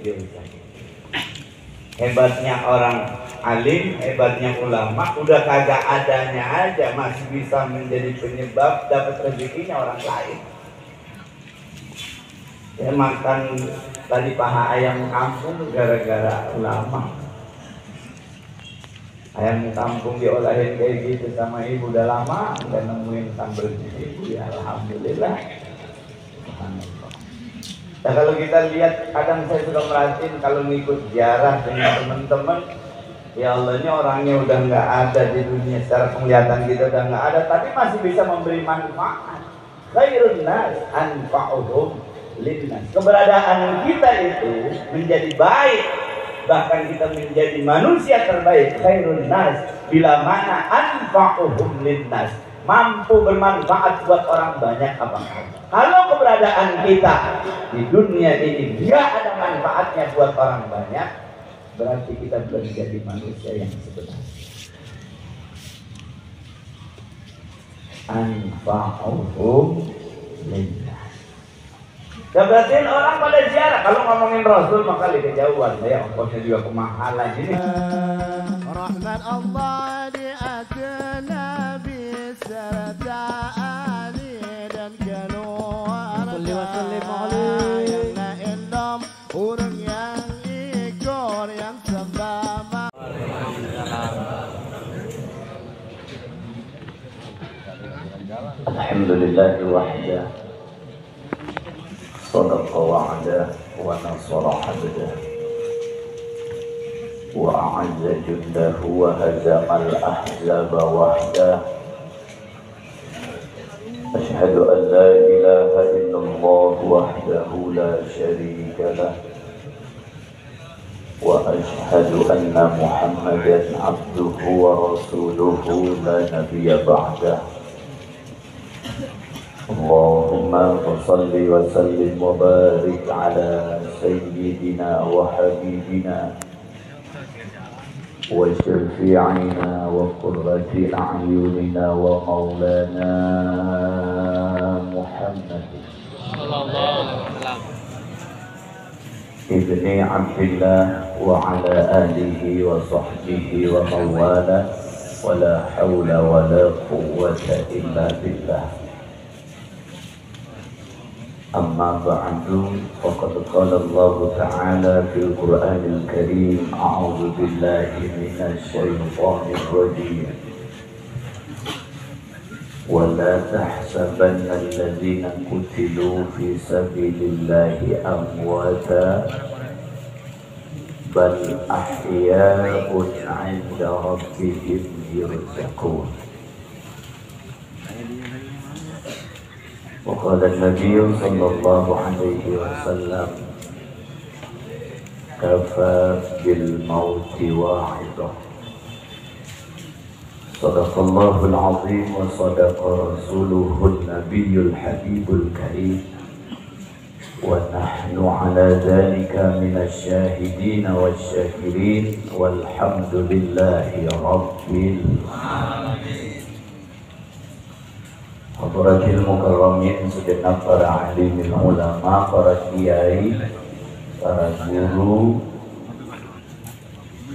diucap. Hebatnya orang alim, hebatnya ulama, udah kagak adanya aja masih bisa menjadi penyebab dapat rezekinya orang lain. Saya makan tadi paha ayam kampung gara-gara ulama. Ayam kampung diolahin kayak gitu sama ibu udah lama nggak nemuin sambal ibu, ya alhamdulillah. Nah kalau kita lihat, kadang saya suka merhatiin kalau ngikut ziarah dengan teman-teman, ya Allah, ini orangnya udah nggak ada di dunia, secara penglihatan kita udah nggak ada, tapi masih bisa memberi manfaat. Khairun nas anfa'uhum linnas. Keberadaan kita itu menjadi baik, bahkan kita menjadi manusia terbaik. Khairun nas bila mana anfa'uhum linnas, mampu bermanfaat buat orang banyak apa enggak. Kalau keberadaan kita di dunia ini tidak ada manfaatnya buat orang banyak, berarti kita belum menjadi manusia yang sebenarnya. Anfa'uhum linnas. Berarti orang pada ziarah. Kalau ngomongin Rasul maka lebih kejauhan, ya ongkosnya juga kemahalan ini. Rahmat Allah di atas Nabi serta Ali dan keluarga yang naendam urang yang ikor yang sebama. Alhamdulillah wahda sadaqa wa'ada wa nasara abda wa a'azza jundahu wa hazamal ahzaba wahda. Ashhadu an la ilaha illallah wahdahu la sharika lah wa ashhadu anna Muhammadan abduhu wa rasuluhu la nabiyya ba'dah. Allahumma salli wa sallim wa barik ala sayyidina wa habibina wa syafi'ina wa qurrati a'yunina wa maulana Muhammad sallallahu alaihi wasallam ibni Abdillah wa ala alihi wa sahbihi wa mawala wa la hawla wa la quwwata illa billah. Amma ba'du, faqad qala Allah Ta'ala fil Qur'anil Karim, a'udzu billahi minasy syaithanir rajim. Wa la tahsabanna alladziina qutilu fi sabilillahi amwata bal ahyaa'un 'inda rabbihim yurzaqun. وقال النبي صلى الله عليه وسلم كفى بالموت واعظة. صدق الله العظيم وصدق رسوله النبي الحبيب الكريم ونحن على ذلك من الشاهدين والشاكرين والحمد لله رب العالمين. Hadratil mukarramin, segenap para alim ulama, para kiai, para guru,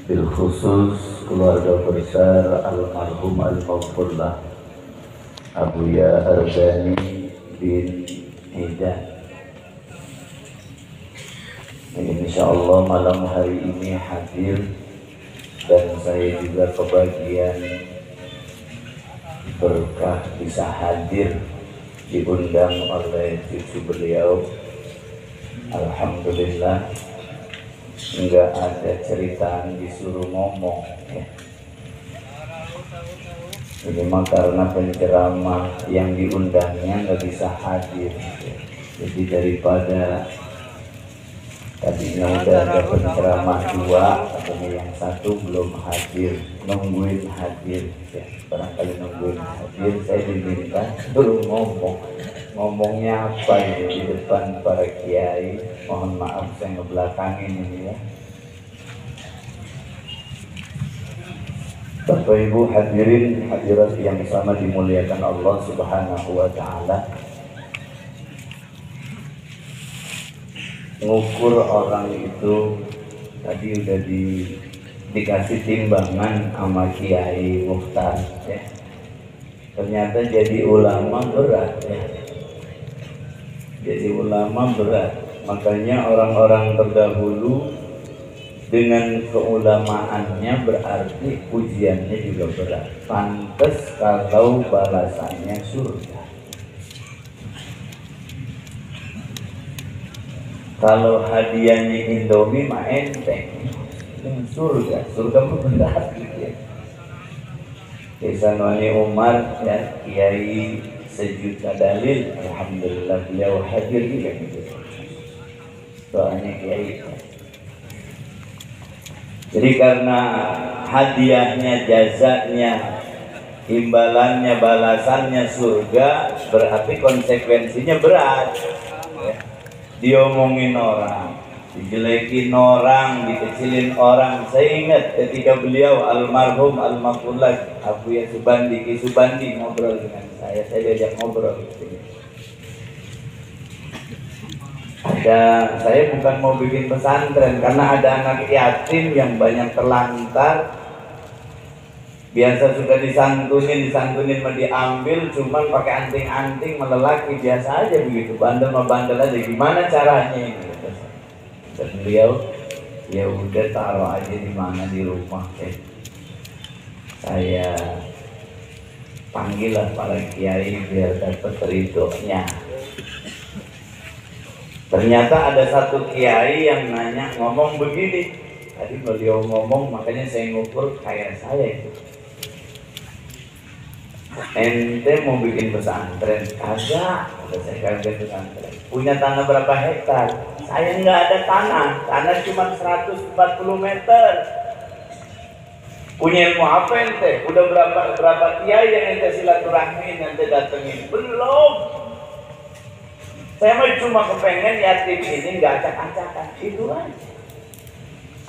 bil khusus keluarga besar almarhum al-maghfurlah Abuya Arzani bin Hidan. Insyaallah malam hari ini hadir dan saya juga kebagian berkah bisa hadir diundang oleh cucu beliau. Alhamdulillah, enggak ada ceritaan disuruh ngomong ya. Ini mah karena penceramah yang diundangnya nggak bisa hadir ya. Jadi daripada tadinya udah ada penceramah dua, katanya yang satu belum hadir, nungguin hadir ya. Barangkali nungguin hadir, saya diminta suruh ngomongnya apa ini di depan para kiai. Mohon maaf saya ngebelakangin ini ya. Bapak Ibu hadirin hadirat yang sama dimuliakan Allah Subhanahu wa taala. ngukur orang itu tadi udah dikasih timbangan sama Kiai Mukhtar ya. Ternyata jadi ulama berat ya. Jadi ulama berat. Makanya orang-orang terdahulu dengan keulamaannya berarti ujiannya juga berat. Pantes kalau balasannya surga. Kalau hadiahnya Indomie mah enteng. Surga mah berat gitu ya. Kisah Wali Umar ya, Kiai sejuta dalil, alhamdulillah beliau hadir juga gitu. Doanya Kiai. Jadi karena hadiahnya, jazanya, imbalannya, balasannya surga, berarti konsekuensinya berat. Ya. Diomongin orang, dijelekin orang, dikecilin orang. Saya ingat ketika beliau almarhum almarhumlah Abuya Subandi, Ki Subandi ngobrol dengan saya diajak ngobrol. Saya bukan mau bikin pesantren karena ada anak yatim yang banyak terlantar. Biasa suka disantunin mah diambil, cuman pakai anting-anting melelaki biasa aja begitu, bandel aja. Gimana caranya ini? Dan beliau ya udah taruh aja di mana di rumah. Saya panggillah para kiai biar dapat ridhonya. Ternyata ada satu kiai yang nanya, ngomong begini. Tadi beliau ngomong, makanya saya ngukur kayak saya itu. Ente mau bikin pesantren? Kagak. Saya kagak pesantren. Punya tanah berapa hektar? Saya nggak ada tanah cuma 140 meter. Punya ilmu apa ente? Udah berapa kiai yang ente silaturahmi, ente datengin? Belum. Saya mah cuma kepengen yatim ini nggak acak-acakan, itu aja.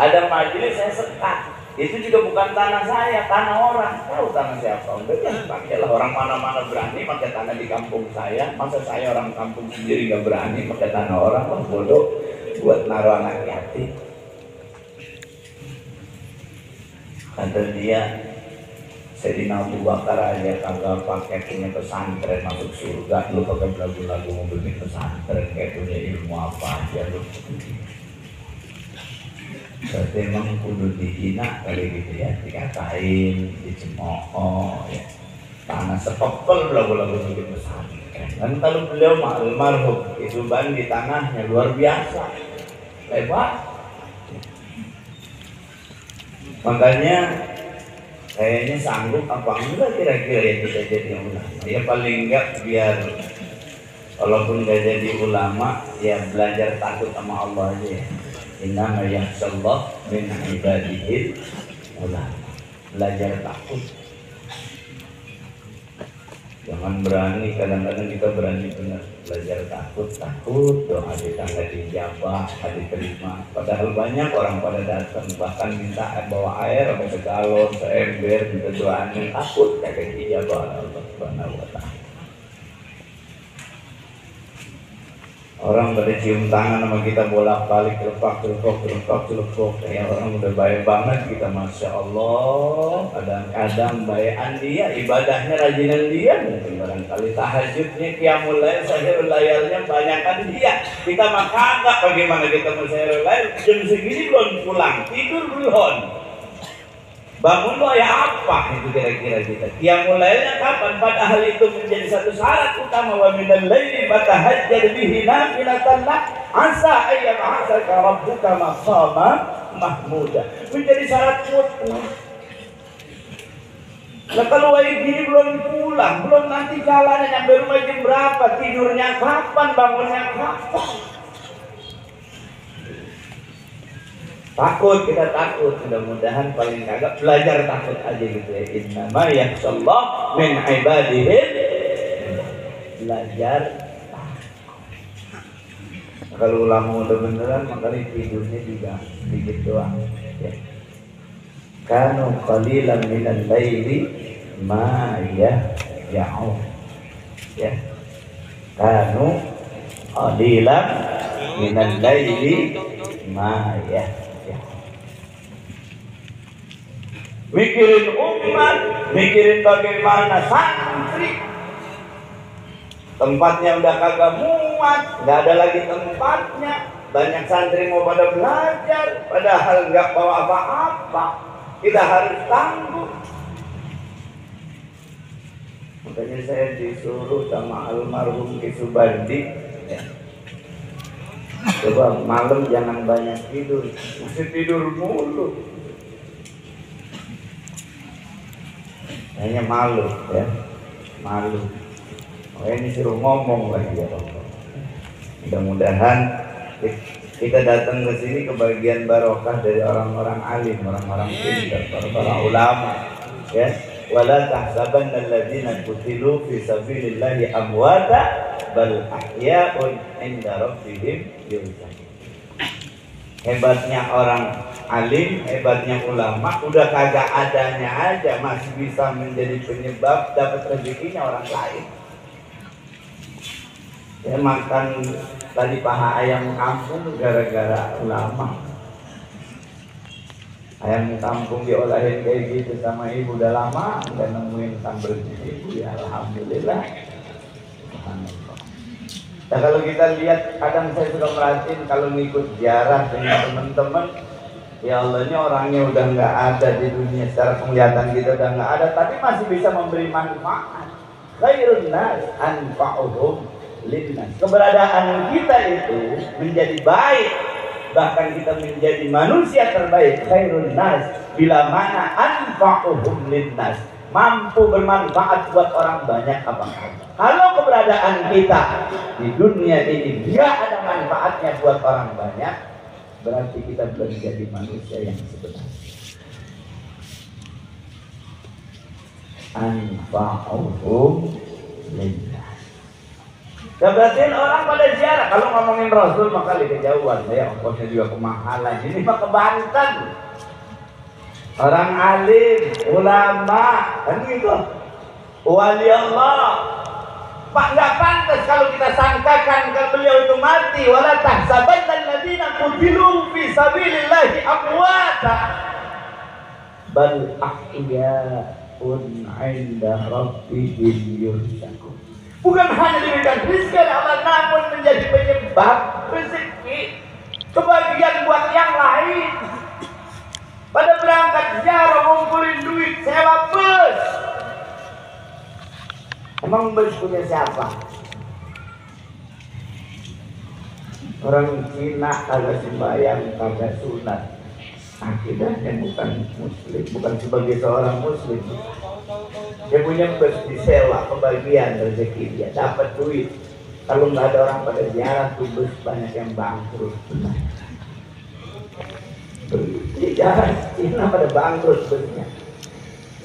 Ada majelis saya sekat, itu juga bukan tanah saya, tanah orang. Tahu tanah siapa? Udah kan pakailah, orang mana-mana berani pakai tanah di kampung saya. Masa saya orang kampung sendiri nggak berani pakai tanah orang? Wah bodoh, buat naruh anak yatim. Kata dia, Sayyidina Abu Bakar aja kagak pakai punya pesantren masuk surga, lu pakai lagu-lagu mau bikin pesantren kayak punya ilmu apa aja lu. Berarti emang kudu dihina kali gitu ya, dikatain, dicemooh ya. Tanah sepepel lagu-lagu bikin pesantren. Dan kalau beliau almarhum itu di tanahnya luar biasa, lebar. Makanya kayaknya sanggup apa enggak kira-kira ya kita jadi ulama. Ya paling enggak biar walaupun enggak jadi ulama ya belajar takut sama Allah aja ya. Innama yakhshallah min ibadihi ulama. Belajar takut. Jangan berani, kadang-kadang kita berani benar belajar takut doa kita nggak dijabah, nggak diterima. Padahal banyak orang pada datang bahkan minta bawa air sampai segalon, seember, minta doanya takut kagak dijabah Allah Subhanahu wa Ta'ala. Orang pada cium tangan sama kita bolak-balik, lepak, ya orang udah baik banget kita, masya Allah. Kadang-kadang bayan dia, ibadahnya rajinan dia, mungkin barangkali tahajudnya, qiyamul lail, sahirul layalnya banyakan dia. Kita mah kagak, bagaimana kita mau sahirul lail? Jam segini belum pulang, tidur belum. Bangun lo ya apa itu kira-kira kita? Qiyamul lailnya kapan? Padahal itu menjadi satu syarat utama. Wa minal laili fatahajjad bihi nafilatan lak asa ayyam hasaka rabbuka maqama mahmuda. Menjadi syarat mutlak. Nah kalau wajib gini belum pulang, belum nanti jalannya nyampe rumah jam berapa, tidurnya kapan, bangunnya kapan? Takut, kita takut. Mudah-mudahan paling kagak belajar takut aja gitu ya. Innama yakhshallah min ibadihi. Belajar takut. Kalau ulama udah beneran makanya tidurnya juga sedikit doang ya. Kanu qalilan minal laili ma yahja'un ya. Kanu qalilan minal laili ma yahya. Mikirin umat, mikirin bagaimana santri. Tempatnya udah kagak muat, nggak ada lagi tempatnya. Banyak santri mau pada belajar, padahal nggak bawa apa-apa. Kita harus tangguh. Makanya saya disuruh sama almarhum Ki Subandi, ya. Coba malam jangan banyak tidur, mesti tidur mulu. Hanya malu, ya, malu. Oh, ini suruh ngomong lagi ya, mudah-mudahan kita datang ke sini kebagian barokah dari orang-orang alim, orang-orang pintar, para ulama, ya. Wala tahsabanna alladziina qutilu fi sabilillahi amwata bal ahya'un 'inda rabbihim yurzaqun. Hebatnya orang alim, hebatnya ulama, udah kagak adanya aja masih bisa menjadi penyebab dapat rezekinya orang lain. Saya makan tadi paha ayam kampung gara-gara ulama. Ayam kampung diolahin kayak gitu sama ibu udah lama nggak nemuin sambelnya ibu, ya alhamdulillah. Nah kalau kita lihat, kadang saya suka merhatiin kalau ngikut ziarah dengan teman-teman, ya Allah ini orangnya udah nggak ada di dunia, secara penglihatan kita udah nggak ada, tapi masih bisa memberi manfaat. Khairun nas anfa'uhum linnas. Keberadaan kita itu menjadi baik, bahkan kita menjadi manusia terbaik. Khairun nas bila mana anfa'uhum linnas, mampu bermanfaat buat orang banyak apa. Kalau keberadaan kita di dunia ini nggak ada manfaatnya buat orang banyak, berarti kita belum jadi manusia yang sebenarnya. Anfa'uhum linnas. Berarti orang pada ziarah. Kalau ngomongin Rasul maka lebih kejauhan, ya ongkosnya juga kemahalan. Ini mah ke Banten. Orang alim, ulama, kan gitu. Wali Allah. Pak, nggak pantas kalau kita sangkakan ke beliau itu mati. Wala tahsabanna alladziina qutilu fi sabilillahi amwata bal ahya'un 'inda rabbihim yurzaqun. Bukan hanya diberikan rezeki oleh Allah, namun menjadi penyebab rezeki kebahagiaan buat yang lain. Pada berangkat ziarah ngumpulin duit sewa bus. Emang bus punya siapa? Orang Cina kagak sembahyang, kagak sunat. Akidahnya bukan muslim, bukan sebagai seorang muslim. Dia punya bus disewa, kebagian rezeki dia, dapat duit. Kalau nggak ada orang pada ziarah tuh bus banyak yang bangkrut. Di jalan Cina pada bangkrut busnya,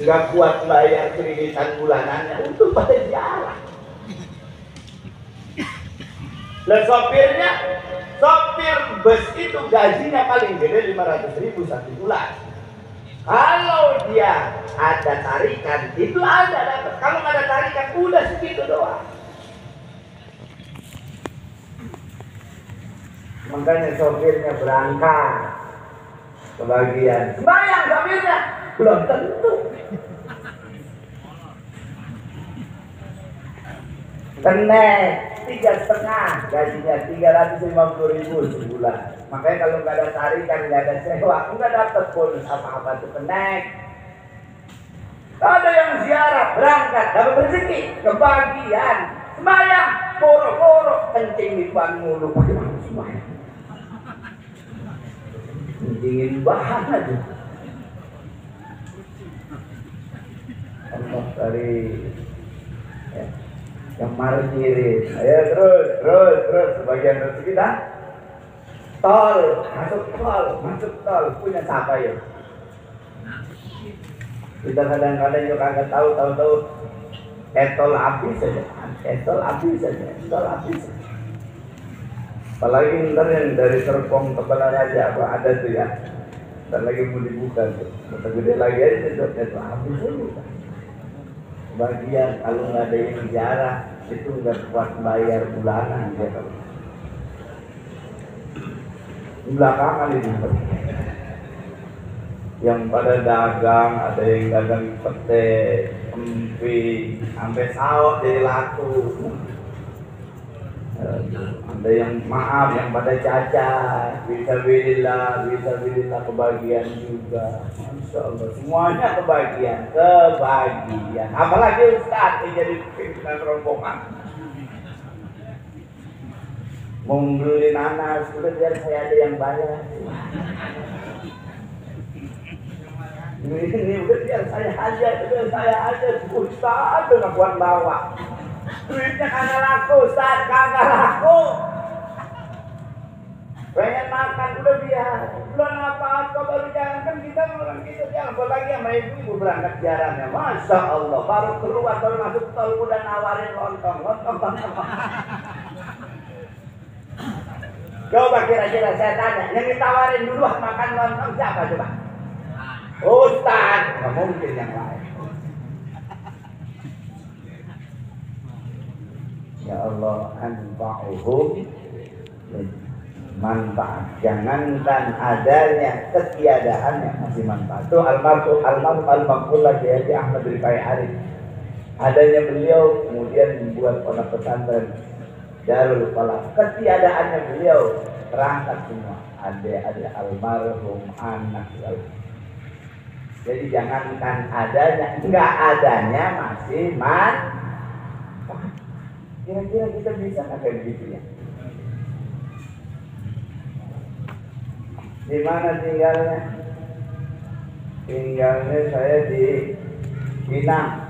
nggak kuat bayar kreditan bulanannya untuk pada ziarah. Lah sopirnya, sopir bus itu gajinya paling gede 500.000 satu bulan. Kalau dia ada tarikan, itu ada dapat. Kalau nggak ada tarikan, udah segitu doang. Makanya sopirnya berangkat kebagian. Sembahyang sopirnya belum tentu. Kenek 3,5, gajinya 350.000 sebulan. Makanya kalau nggak ada tarikan, nggak ada sewa, nggak dapat bonus apa-apa tuh kenek. Ada yang ziarah berangkat dapat rezeki, kebagian, sembahyang, koro-koro, kencing di depan mulu pakai sembahyang. Kencingin banget tuh. Allah dari ya, yang marjirin. Ayo terus sebagian rezeki dah. Tol, masuk tol, punya siapa ya? Kita kadang-kadang juga kagak tahu etol habis saja. Apalagi ntar yang dari Serpong ke Balaraja apa ada tuh ya. Ntar lagi mau dibuka tuh. Masa gede lagi aja tuh etol habis aja. Bagian kalau nggak ada yang ziarah itu nggak kuat bayar bulanan ya. belakangan ini. Yang pada dagang, ada yang dagang pete, emping, sampai sawah jadi laku. Ada yang maaf, yang pada cacat, bisa bilillah kebagian juga. Masya Allah, semuanya kebagian. Apalagi Ustaz yang jadi pimpinan rombongan. Mau beli nanas, udah biar saya ada yang bayar. Ini udah biar saya aja, Ustaz dengan buat bawa. Duitnya kagak laku, Ustaz, kagak laku. Pengen makan udah biar. Belum apa-apa baru jalan, kan kita orang gitu jangan. Apalagi sama ibu berangkat jalannya, Masya Allah. Baru keluar, baru masuk tol udah nawarin lontong. Coba kira-kira saya tanya, yang ditawarin dulu makan lontong siapa coba? Ustaz, nggak mungkin yang lain. Ya Allah, anfa'uhum manfaat. Jangankan adanya, ketiadaannya masih manfaat. Itu al-maqul lagi ya Ahmad Rifai Arif. Adanya beliau kemudian membuat pondok pesantren Darul Falah. Ketiadaannya beliau terangkat semua. Ada almarhum anak. Jadi jangankan adanya, enggak adanya masih manfaat. Kira-kira kita bisa nggak kayak begitu ya? Di mana tinggalnya? Tinggalnya saya di Pinang.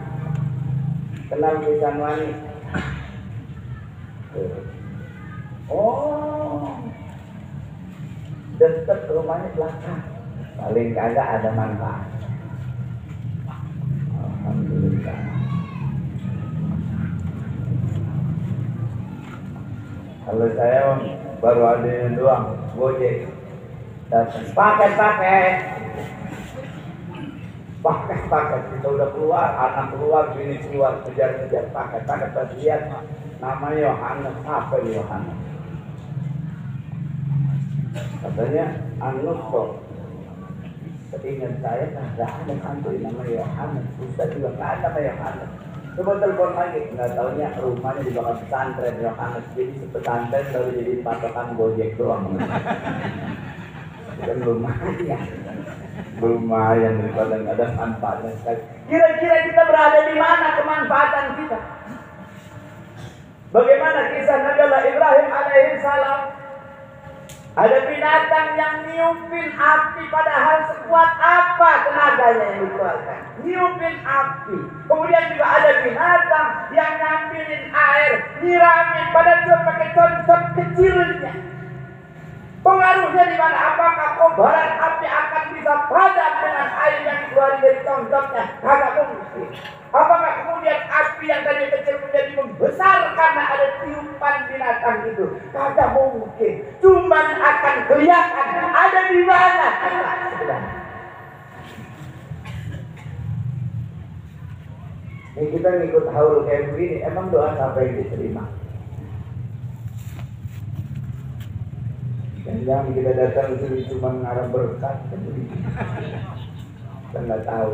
Kenal Pisanwani? Oh, dekat rumahnya belakang. Paling kagak ada manfaat. Alhamdulillah. Kalau saya baru ada yang doang, Gojek. Paket. Kita udah keluar, anak keluar, bini keluar, kejar paket. Pas lihat namanya Yohanes, apa ini Yohanes? Katanya Anus kok. Seingat saya nggak ada santri namanya Yohanes. Ustaz juga nggak ada nama Yohanes. Coba telepon lagi, nggak taunya rumahnya di belakang pesantren Yohanes. Jadi pesantren baru jadi patokan Gojek doang. Kan lumayan daripada nggak ada manfaatnya sekali. Kira-kira kita berada di mana kemanfaatan kita? Bagaimana kisah Nabi Allah Ibrahim alaihissalam? Ada binatang yang niupin api, padahal sekuat apa tenaganya yang dikeluarkan, niupin api. Kemudian juga ada binatang yang ngambilin air, nyiramin, padahal cuma pakai contoh kecilnya. Pengaruhnya di mana? Apakah kobaran api akan bisa padam dengan air yang keluar dari contohnya? Kagak mungkin. Apakah kemudian api yang tadi kecil menjadi membesar karena ada tiupan binatang itu? Kagak mungkin. Cuman akan kelihatan ada di mana. Ini kita ngikut haul kayak begini, emang doa sampai diterima? Jangan kita datang ke sini cuma ngarep berkat, kita nggak tahu.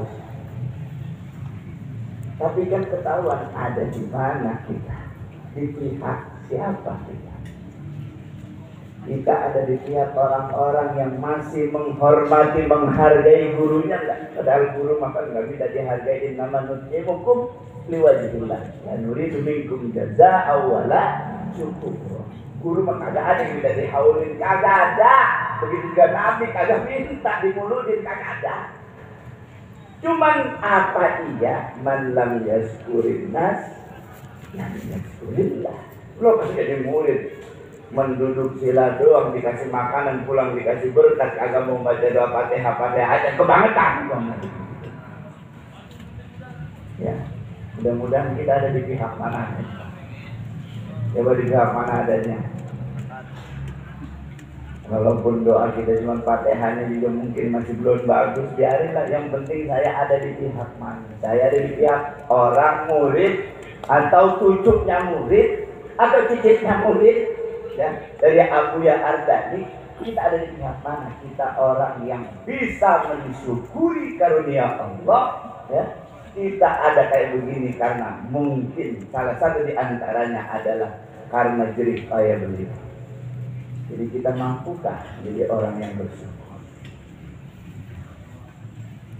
Tapi kan ketahuan ada di mana kita, di pihak siapa kita. Kita ada di pihak orang-orang yang masih menghormati, menghargai gurunya enggak? Padahal guru maka nggak bisa dihargai. Nama nutimukum liwajibullah. Ya nuridu minkum jazaa'a wala syukur. Guru mah kagak ada yang bisa dihaulin, kagak ada. Begitu juga Nabi kagak minta dimulutin, kagak ada. Cuman apa iya man lam yaskurin nas lam yaskurillah. Lo kan jadi murid menduduk sila doang, dikasih makanan, pulang dikasih berkat, kagak mau baca doa Fatihah aja, kebangetan. Ya, mudah-mudahan kita ada di pihak mana. Coba di pihak mana adanya. Walaupun doa kita cuma Fatihahnya juga mungkin masih belum bagus, biarinlah. Yang penting saya ada di pihak mana. Saya ada di pihak orang murid, atau cucunya murid, atau cicitnya murid. Ya, dari Abu Ya Ardani kita ada di pihak mana? Kita orang yang bisa mensyukuri karunia Allah, ya. Kita ada kayak begini karena mungkin salah satu di antaranya adalah karena jerih payah beliau. Jadi kita mampukah jadi orang yang bersyukur?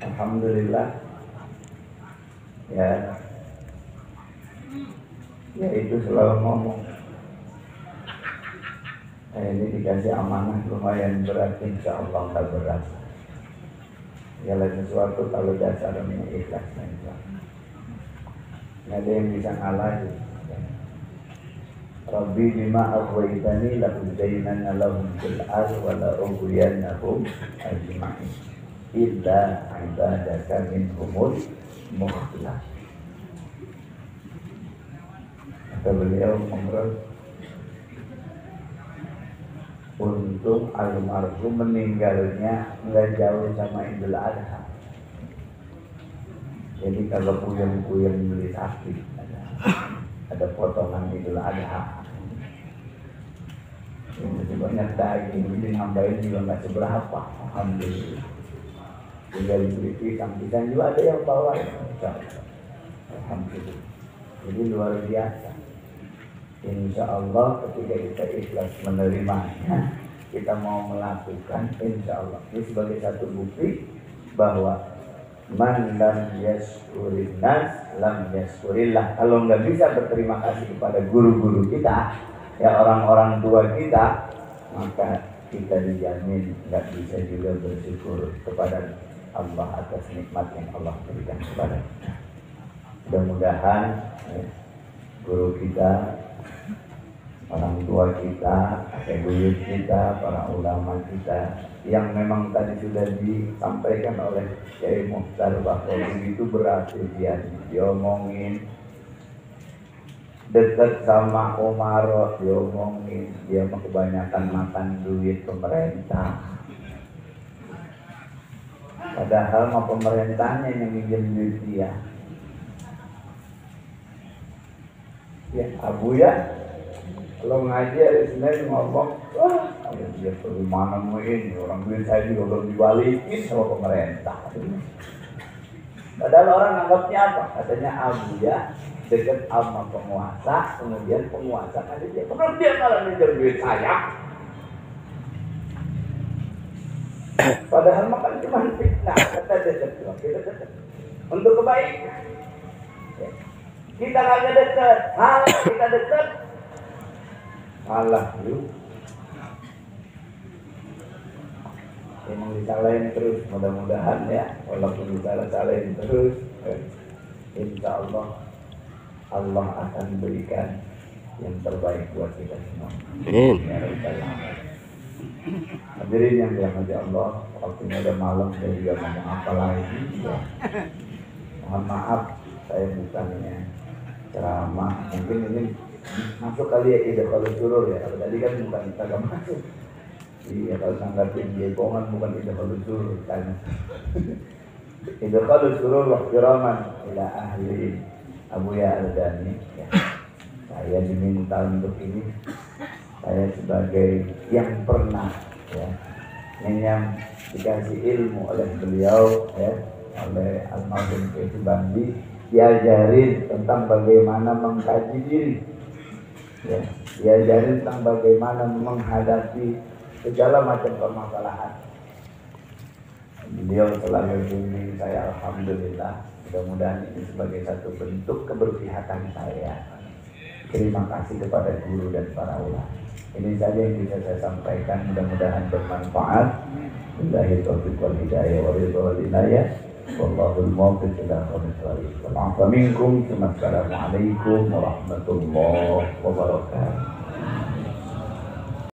Alhamdulillah. Ya itu selalu ngomong. Ini dikasih amanah lumayan berat, insya Allah tak berat. Segala sesuatu kalau dasarnya ikhlas, insya Allah. Nggak ada yang bisa ngalahin. Rabbi bima aghwaytani la uzayyinanna lahum fil ardi wa la ughwiyannahum ajma'in illa ibadaka minhumul mukhlas. Kata beliau, umrah, untung almarhum meninggalnya nggak jauh sama Idul Adha. Jadi kalau puyeng-puyeng beli sapi, ada potongan Idul Adha. Ini banyak daging, ini nambahin juga nggak seberapa. Alhamdulillah. Tinggal beli pisang juga ada yang bawa. Alhamdulillah. Jadi luar biasa. Insya Allah ketika kita ikhlas menerimanya, kita mau melakukan, insya Allah ini sebagai satu bukti bahwa man lam yashkurin nas lam yashkurillah. Kalau nggak bisa berterima kasih kepada guru-guru kita, ya orang-orang tua kita, maka kita dijamin nggak bisa juga bersyukur kepada Allah atas nikmat yang Allah berikan kepada kita. Mudah-mudahan ya, guru kita, orang tua kita, buyut kita, para ulama kita yang memang tadi sudah disampaikan oleh Kiai Mukhtar bahwa begitu berhasil dia diomongin, dekat sama Umar diomongin, dia kebanyakan makan duit pemerintah. Padahal mah pemerintahnya yang minjem duit dia. Ya, Abu ya, kalau ngaji hari Senin ngomong, wah, dia perlu mana mau ini, orang duit saya juga belum dibalikin sama pemerintah. Padahal orang anggapnya apa? Katanya Abu ya, dekat sama penguasa, kemudian penguasa ada dia. Kenapa dia malah minjem duit saya? Padahal makan cuma fitnah, kata dekat, kita dekat untuk kebaikan. Ya. Kita kagak dekat, hal kita dekat. Salah yuk. Emang disalahin terus, mudah-mudahan ya, walaupun disalahin terus, insya Allah Allah akan berikan yang terbaik buat kita semua. Amin. Ya Rabbal Alamin. Hadirin yang dirahmati Allah, waktunya udah malam, saya juga ngomong apa lagi ya. Mohon maaf, saya bukannya ceramah, mungkin ini masuk kali ya ide kalau surur ya. Kalau tadi kan bukan kita gak masuk. Iya, kalau sanggapin jepongan bukan ide kalau surur kan. Ide kalau surur waktu raman ila ahli Abu Ya Al-Dani ya. Saya diminta untuk ini. Saya sebagai yang pernah ya yang dikasih ilmu oleh beliau ya, oleh Almarhum Kiai Subandi, diajarin tentang bagaimana mengkaji diri ya, diajarin tentang bagaimana menghadapi segala macam permasalahan. Beliau selalu bimbing saya, alhamdulillah. Mudah-mudahan ini sebagai satu bentuk keberpihakan saya. Terima kasih kepada guru dan para ulama. Ini saja yang bisa saya sampaikan, mudah-mudahan bermanfaat. Billahi taufiq wal hidayah wa ridha wal inayah. Wallahul muwaffiq ila aqwamit thoriq. Assalamualaikum warahmatullahi wabarakatuh.